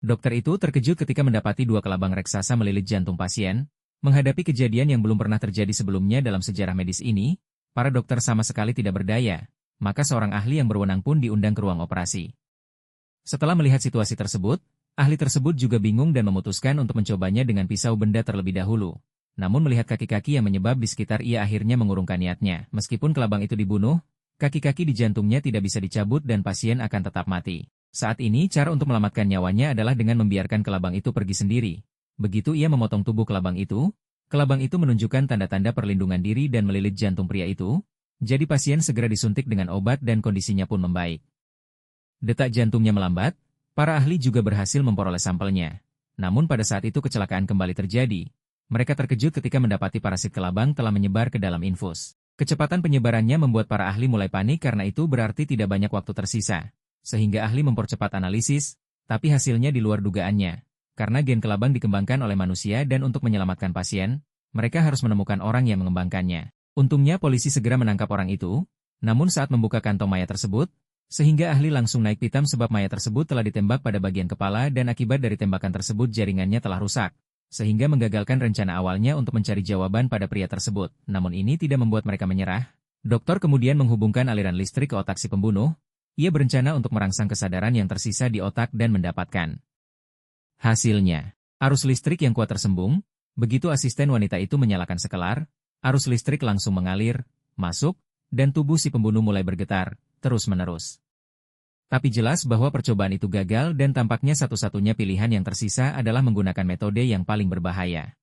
Dokter itu terkejut ketika mendapati dua kelabang raksasa melilit jantung pasien. Menghadapi kejadian yang belum pernah terjadi sebelumnya dalam sejarah medis ini, para dokter sama sekali tidak berdaya, maka seorang ahli yang berwenang pun diundang ke ruang operasi. Setelah melihat situasi tersebut, ahli tersebut juga bingung dan memutuskan untuk mencobanya dengan pisau benda terlebih dahulu. Namun melihat kaki-kaki yang menyebab di sekitar, ia akhirnya mengurungkan niatnya. Meskipun kelabang itu dibunuh, kaki-kaki di jantungnya tidak bisa dicabut dan pasien akan tetap mati. Saat ini cara untuk menyelamatkan nyawanya adalah dengan membiarkan kelabang itu pergi sendiri. Begitu ia memotong tubuh kelabang itu menunjukkan tanda-tanda perlindungan diri dan melilit jantung pria itu, jadi pasien segera disuntik dengan obat dan kondisinya pun membaik. Detak jantungnya melambat, para ahli juga berhasil memperoleh sampelnya. Namun pada saat itu kecelakaan kembali terjadi. Mereka terkejut ketika mendapati parasit kelabang telah menyebar ke dalam infus. Kecepatan penyebarannya membuat para ahli mulai panik karena itu berarti tidak banyak waktu tersisa. Sehingga ahli mempercepat analisis, tapi hasilnya di luar dugaannya. Karena gen kelabang dikembangkan oleh manusia dan untuk menyelamatkan pasien, mereka harus menemukan orang yang mengembangkannya. Untungnya polisi segera menangkap orang itu, namun saat membuka kantong mayat tersebut, sehingga ahli langsung naik pitam sebab mayat tersebut telah ditembak pada bagian kepala dan akibat dari tembakan tersebut jaringannya telah rusak, sehingga menggagalkan rencana awalnya untuk mencari jawaban pada pria tersebut. Namun ini tidak membuat mereka menyerah. Dokter kemudian menghubungkan aliran listrik ke otak si pembunuh. Ia berencana untuk merangsang kesadaran yang tersisa di otak dan mendapatkan hasilnya. Arus listrik yang kuat tersembung, begitu asisten wanita itu menyalakan sekelar, arus listrik langsung mengalir, masuk, dan tubuh si pembunuh mulai bergetar, terus-menerus. Tapi jelas bahwa percobaan itu gagal dan tampaknya satu-satunya pilihan yang tersisa adalah menggunakan metode yang paling berbahaya.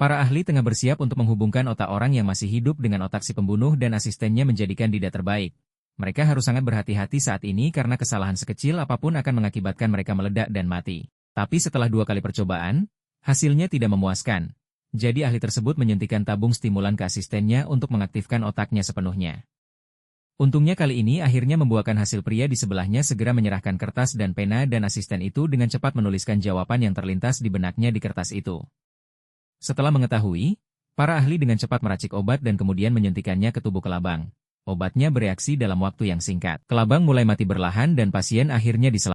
Para ahli tengah bersiap untuk menghubungkan otak orang yang masih hidup dengan otak si pembunuh dan asistennya menjadi kandidat terbaik. Mereka harus sangat berhati-hati saat ini karena kesalahan sekecil apapun akan mengakibatkan mereka meledak dan mati. Tapi setelah 2 kali percobaan, hasilnya tidak memuaskan. Jadi ahli tersebut menyuntikkan tabung stimulan ke asistennya untuk mengaktifkan otaknya sepenuhnya. Untungnya kali ini akhirnya membuahkan hasil. Pria di sebelahnya segera menyerahkan kertas dan pena dan asisten itu dengan cepat menuliskan jawaban yang terlintas di benaknya di kertas itu. Setelah mengetahui, para ahli dengan cepat meracik obat dan kemudian menyuntikannya ke tubuh kelabang. Obatnya bereaksi dalam waktu yang singkat. Kelabang mulai mati berlahan dan pasien akhirnya diselamatkan.